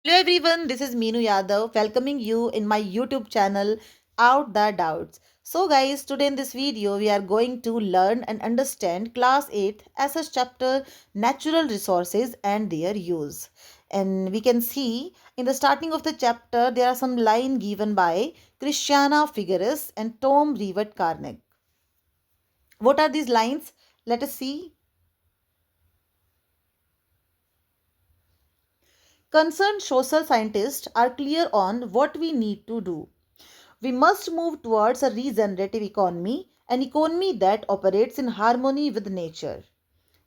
Hello everyone, this is Meenu Yadav welcoming you in my YouTube channel Out the Doubts. So guys, today in this video we are going to learn and understand class 8 SS chapter Natural Resources and their use. And we can see in the starting of the chapter there are some lines given by Christiana Figueres and Tom Revert Carnegie. What are these lines? Let us see. Concerned social scientists are clear on what we need to do. We must move towards a regenerative economy, an economy that operates in harmony with nature,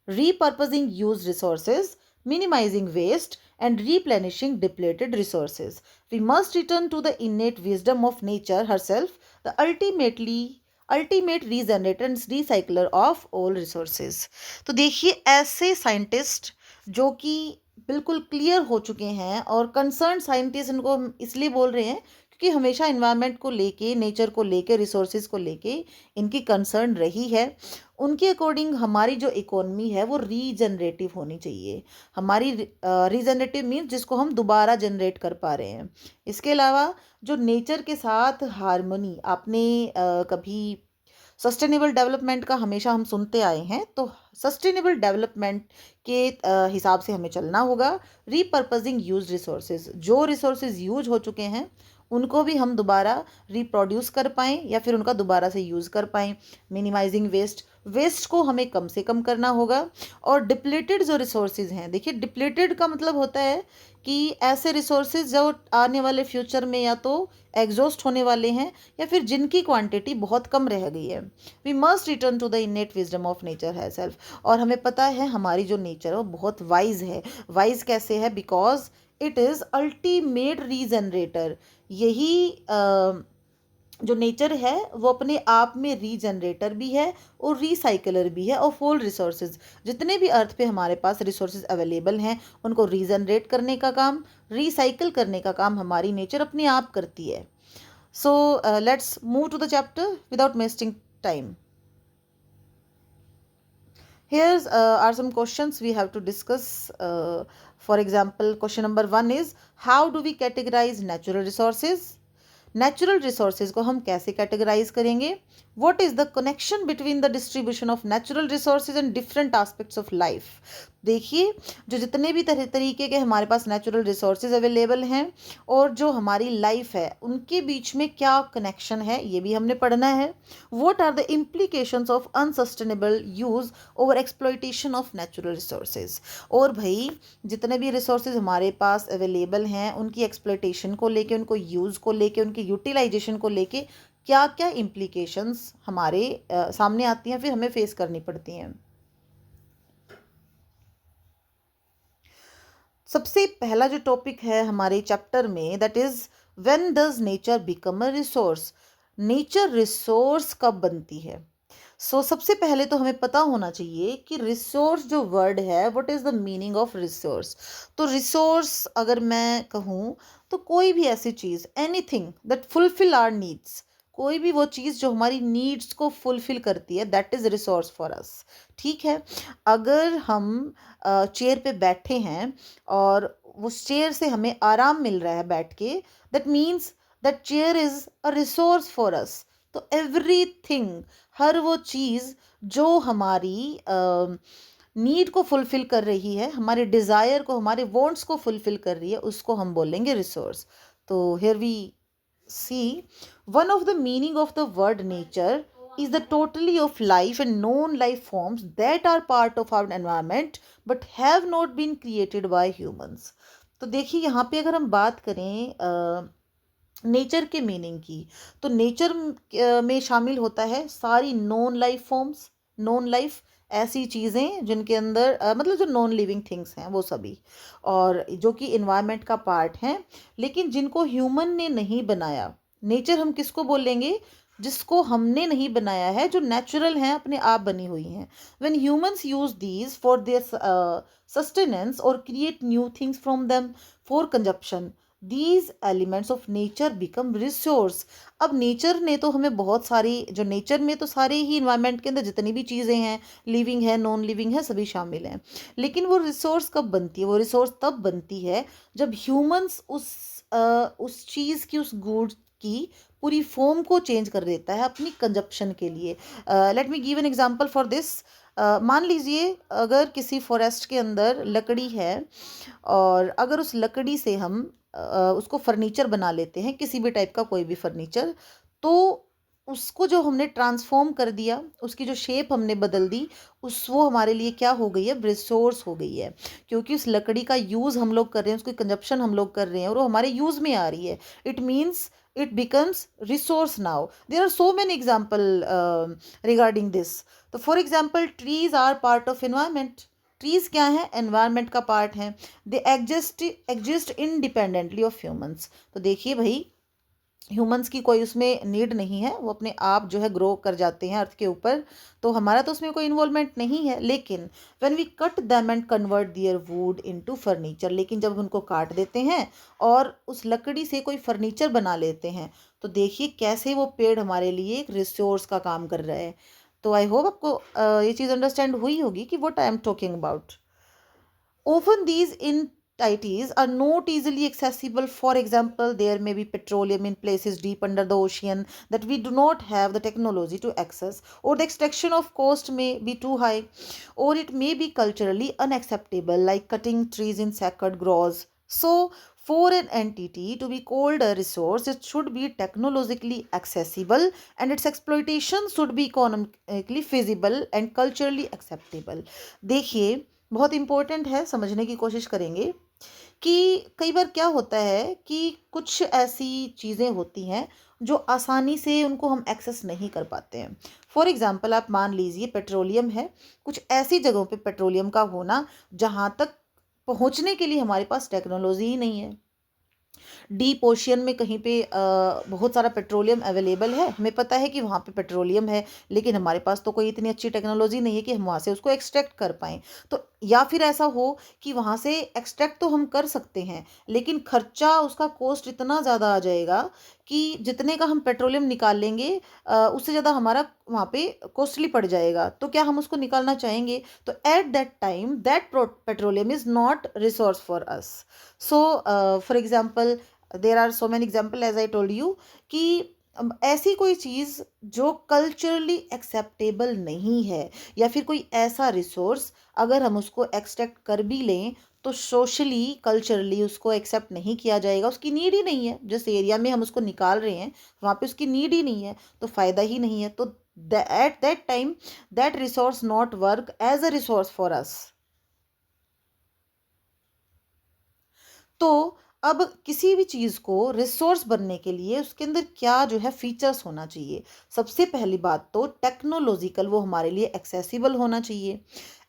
repurposing used resources, minimizing waste, and replenishing depleted resources. We must return to the innate wisdom of nature herself, the ultimate regenerator and recycler of all resources. तो देखिए ऐसे scientist जो कि बिल्कुल clear हो चुके हैं और कंसर्न साइंटिस्ट इनको हम इसलिए बोल रहे हैं क्योंकि हमेशा इन्वायरमेंट को लेके नेचर को लेके रिसोर्सेज को लेके इनकी कंसर्न रही है। उनके अकॉर्डिंग हमारी जो इकोनॉमी है वो रीजनरेटिव होनी चाहिए। हमारी रीजनरेटिव मीन्स जिसको हम दोबारा जनरेट कर पा रहे हैं। इसके अलावा जो नेचर के साथ हारमोनी आपने कभी सस्टेनेबल डेवलपमेंट का हमेशा हम सुनते आए हैं, तो सस्टेनेबल डेवलपमेंट के हिसाब से हमें चलना होगा। रीपर्पजिंग यूज रिसोर्सेज, जो रिसोर्सेज यूज हो चुके हैं उनको भी हम दोबारा रिप्रोड्यूस कर पाएँ या फिर उनका दोबारा से यूज़ कर पाएँ। मिनिमाइजिंग वेस्ट को हमें कम से कम करना होगा। और डिप्लेटेड जो रिसोर्सेज हैं, देखिए डिप्लेटेड का मतलब होता है कि ऐसे रिसोर्सेज जो आने वाले फ्यूचर में या तो एग्जॉस्ट होने वाले हैं या फिर जिनकी क्वांटिटी बहुत कम रह गई है। We must return to the innate wisdom of nature herself. और हमें पता है हमारी जो नेचर है वो बहुत वाइज है। वाइज कैसे है? Because it is ultimate regenerator. यही जो नेचर है वो अपने आप में रीजनरेटर भी है और रिसाइकलर भी है ऑफ ऑल रिसोर्सेज। जितने भी अर्थ पे हमारे पास रिसोर्सेज अवेलेबल हैं उनको रीजनरेट करने का काम, रिसाइकल करने का काम हमारी नेचर अपने आप करती है। So let's move to the chapter without wasting time. Here's are some questions we have to discuss. For example, question number 1 is, how do we categorize natural resources? Natural resources को हम कैसे categorise करेंगे? What is the connection between the distribution of natural resources and different aspects of life? देखिए जो जितने भी तरीके के हमारे पास नेचुरल रिसोर्सेज अवेलेबल हैं और जो हमारी लाइफ है उनके बीच में क्या कनेक्शन है ये भी हमने पढ़ना है। What are the implications of unsustainable use over exploitation of natural resources? और भाई जितने भी रिसोर्सेज हमारे पास अवेलेबल हैं उनकी एक्सप्लॉयटेशन को लेके, उनको यूज़ को लेके, उनकी यूटिलाइजेशन को लेके क्या क्या इम्प्लीकेशंस हमारे सामने आती हैं, फिर हमें फेस करनी पड़ती हैं। सबसे पहला जो टॉपिक है हमारे चैप्टर में, that is when does nature become a resource? Nature resource कब बनती है? सबसे पहले तो हमें पता होना चाहिए कि रिसोर्स जो वर्ड है, what is the meaning of resource? तो रिसोर्स अगर मैं कहूँ तो कोई भी ऐसी चीज़, anything that fulfil our needs, कोई भी वो चीज़ जो हमारी नीड्स को फुलफिल करती है, दैट इज़ रिसोर्स फॉर अस। ठीक है, अगर हम चेयर पे बैठे हैं और उस चेयर से हमें आराम मिल रहा है बैठ के, that means that chair is a resource for us. तो एवरीथिंग, हर वो चीज़ जो हमारी नीड को फुलफिल कर रही है, हमारे डिज़ायर को, हमारे वांट्स को फुलफिल कर रही है, उसको हम बोलेंगे रिसोर्स। तो here we see one of the meaning of the word nature is the totality of life and non-life forms that are part of our environment but have not been created by humans. तो देखिए यहाँ पे अगर हम बात करें nature के meaning की, तो नेचर में शामिल होता है सारी non life forms, non life ऐसी चीज़ें जिनके अंदर मतलब जो नॉन लिविंग थिंग्स हैं वो सभी, और जो कि इन्वायरमेंट का पार्ट हैं लेकिन जिनको ह्यूमन ने नहीं बनाया। नेचर हम किसको बोलेंगे? जिसको हमने नहीं बनाया है, जो नेचुरल हैं, अपने आप बनी हुई हैं। When humans use these for their sustenance और create new things from them for consumption, these elements of nature become resource. अब नेचर ने तो हमें बहुत सारी, जो नेचर में तो सारे ही इन्वायरमेंट के अंदर जितनी भी चीज़ें हैं, लिविंग है नॉन लिविंग है सभी शामिल हैं, लेकिन वो रिसोर्स कब बनती है? वो रिसोर्स तब बनती है जब ह्यूमंस उस चीज़ की, उस गुड की पूरी फॉर्म को चेंज कर देता है अपनी कंजप्शन के लिए। Let me give an example for this. मान लीजिए अगर किसी फॉरेस्ट के अंदर लकड़ी है और अगर उस लकड़ी से हम उसको फर्नीचर बना लेते हैं, किसी भी टाइप का कोई भी फर्नीचर, तो उसको जो हमने ट्रांसफॉर्म कर दिया, उसकी जो शेप हमने बदल दी, उस वो हमारे लिए क्या हो गई है? रिसोर्स हो गई है, क्योंकि उस लकड़ी का यूज़ हम लोग कर रहे हैं, उसकी कंजप्शन हम लोग कर रहे हैं और वो हमारे यूज़ में आ रही है। It means it becomes resource now. There are so many example regarding this. तो for example trees are part of environment. Trees क्या है? एनवायरनमेंट का पार्ट है। They exist independently of humans. तो देखिए भाई, ह्यूमंस की कोई उसमें नीड नहीं है, वो अपने आप जो है ग्रो कर जाते हैं अर्थ के ऊपर, तो हमारा तो उसमें कोई इन्वॉल्वमेंट नहीं है। लेकिन when we cut them and convert their wood into furniture, लेकिन जब उनको काट देते हैं और उस लकड़ी से कोई फर्नीचर बना लेते हैं, तो देखिए कैसे वो पेड़ हमारे लिए एक रिसोर्स का काम कर रहा है। तो आई होप आपको ये चीज़ अंडरस्टैंड हुई होगी कि what I am talking about. Often these entities are not easily accessible. For example, there may be petroleum in places deep under the ocean that we do not have the technology to access, or the extraction of cost may be too high, or it may be culturally unacceptable, like cutting trees in sacred groves. So, for an entity to be called a resource, it should be technologically accessible and its exploitation should be economically feasible and culturally acceptable. देखिए, बहुत important है, समझने की कोशिश करेंगे कि कई बार क्या होता है कि कुछ ऐसी चीज़ें होती हैं जो आसानी से उनको हम एक्सेस नहीं कर पाते हैं। फॉर एग्ज़ाम्पल आप मान लीजिए पेट्रोलियम है, कुछ ऐसी जगहों पे पेट्रोलियम का होना जहाँ तक पहुँचने के लिए हमारे पास टेक्नोलॉजी ही नहीं है। डीप ओशियन में कहीं पे बहुत सारा पेट्रोलियम अवेलेबल है, हमें पता है कि वहाँ पे पेट्रोलियम है, लेकिन हमारे पास तो कोई इतनी अच्छी टेक्नोलॉजी नहीं है कि हम वहाँ से उसको एक्सट्रैक्ट कर पाएँ। तो या फिर ऐसा हो कि वहाँ से एक्सट्रैक्ट तो हम कर सकते हैं, लेकिन खर्चा, उसका कॉस्ट इतना ज़्यादा आ जाएगा कि जितने का हम पेट्रोलियम निकाल लेंगे उससे ज़्यादा हमारा वहाँ पे कॉस्टली पड़ जाएगा। तो क्या हम उसको निकालना चाहेंगे? तो at that time that petroleum is not resource for us. So for example there are so many example as I told you कि ऐसी कोई चीज़ जो कल्चरली एक्सेप्टेबल नहीं है, या फिर कोई ऐसा रिसोर्स अगर हम उसको एक्सट्रैक्ट कर भी लें तो सोशली कल्चरली उसको एक्सेप्ट नहीं किया जाएगा, उसकी नीड ही नहीं है। जिस एरिया में हम उसको निकाल रहे हैं वहाँ पे उसकी नीड ही नहीं है, तो फ़ायदा ही नहीं है। तो at that time that resource not work as a resource for us. तो अब किसी भी चीज़ को रिसोर्स बनने के लिए उसके अंदर क्या जो है फीचर्स होना चाहिए? सबसे पहली बात तो टेक्नोलॉजिकल वो हमारे लिए एक्सेसिबल होना चाहिए।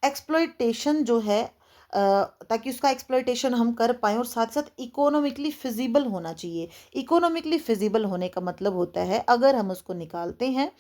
एक्सप्लॉइटेशन जो है ताकि उसका एक्सप्लॉइटेशन हम कर पाएँ, और साथ साथ इकोनॉमिकली फिजिबल होना चाहिए। इकोनॉमिकली फिजिबल होने का मतलब होता है अगर हम उसको निकालते हैं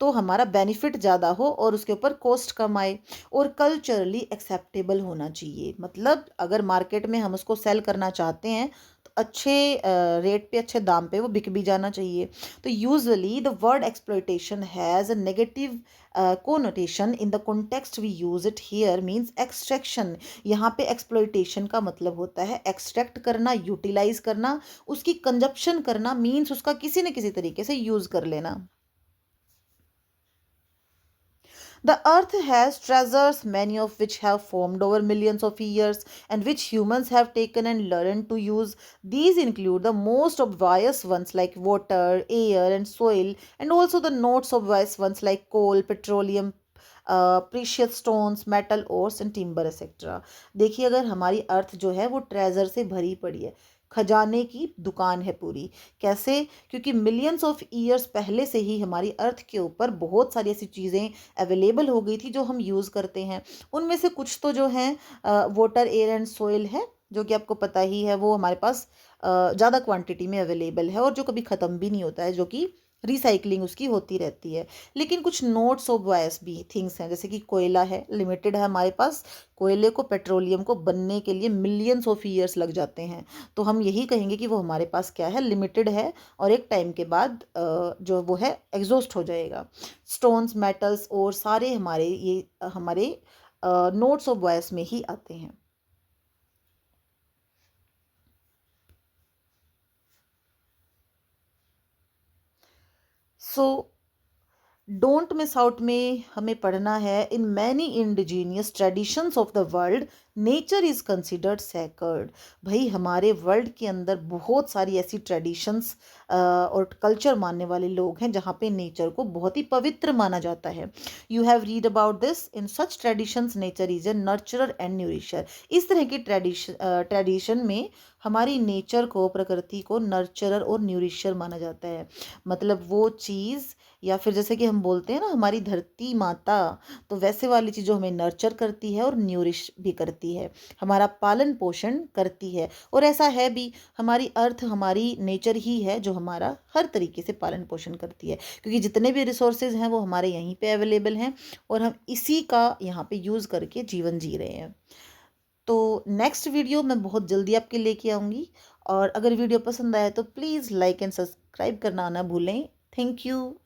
तो हमारा बेनिफिट ज़्यादा हो और उसके ऊपर कॉस्ट कम आए, और कल्चरली एक्सेप्टेबल होना चाहिए। मतलब अगर मार्केट में हम उसको सेल करना चाहते हैं तो अच्छे रेट पे, अच्छे दाम पे वो बिक भी जाना चाहिए। तो usually the word exploitation has a negative connotation in the context we use it here means extraction. यहाँ पे एक्सप्लॉइटेशन का मतलब होता है एक्सट्रैक्ट करना, यूटिलाइज करना, उसकी कंजप्शन करना, मीन्स उसका किसी न किसी तरीके से यूज़ कर लेना। The earth has treasures, many of which have formed over millions of years and which humans have taken and learned to use. These include the most obvious ones like water, air, and soil, and also the not so obvious ones like coal, petroleum, precious stones, metal ores and timber etcetera. देखिए अगर हमारी अर्थ जो है वो treasure से भरी पड़ी है, खजाने की दुकान है पूरी। कैसे? क्योंकि मिलियंस ऑफ ईयर्स पहले से ही हमारी अर्थ के ऊपर बहुत सारी ऐसी चीज़ें अवेलेबल हो गई थी जो हम यूज़ करते हैं। उनमें से कुछ तो जो हैं वाटर, एयर एंड सोइल है, जो कि आपको पता ही है वो हमारे पास ज़्यादा क्वांटिटी में अवेलेबल है और जो कभी ख़त्म भी नहीं होता है, जो कि रिसाइकलिंग उसकी होती रहती है। लेकिन कुछ नोट्स ऑफ वायस भी थिंग्स हैं, जैसे कि कोयला है, लिमिटेड है हमारे पास। कोयले को, पेट्रोलियम को बनने के लिए मिलियंस ऑफ ईयर्स लग जाते हैं। तो हम यही कहेंगे कि वो हमारे पास क्या है, लिमिटेड है, और एक टाइम के बाद जो वो है एग्जॉस्ट हो जाएगा। स्टोन्स, मेटल्स और सारे हमारे ये हमारे नोट्स ऑफ वॉइस में ही आते हैं। सो डोंट मिस आउट में हमें पढ़ना है, in many indigenous traditions of the world nature is considered sacred. भाई हमारे वर्ल्ड के अंदर बहुत सारी ऐसी ट्रेडिशंस और कल्चर मानने वाले लोग हैं जहाँ पे नेचर को बहुत ही पवित्र माना जाता है। You have read about this, in such traditions nature is a nurturer and nourisher. इस तरह की ट्रेडिशन में हमारी नेचर को, प्रकृति को नर्चरर और न्यूरिशर माना जाता है। मतलब वो चीज़, या फिर जैसे कि हम बोलते हैं ना हमारी धरती माता, तो वैसे वाली चीज़ जो हमें नर्चर करती है और न्यूरिश भी करती है, हमारा पालन पोषण करती है। और ऐसा है भी, हमारी अर्थ, हमारी नेचर ही है जो हमारा हर तरीके से पालन पोषण करती है, क्योंकि जितने भी रिसोर्सेज हैं वो हमारे यहीं पे अवेलेबल हैं और हम इसी का यहाँ पे यूज़ करके जीवन जी रहे हैं। तो नेक्स्ट वीडियो मैं बहुत जल्दी आपके लेके आऊँगी, और अगर वीडियो पसंद आए तो प्लीज़ लाइक एंड सब्सक्राइब करना ना भूलें। Thank you.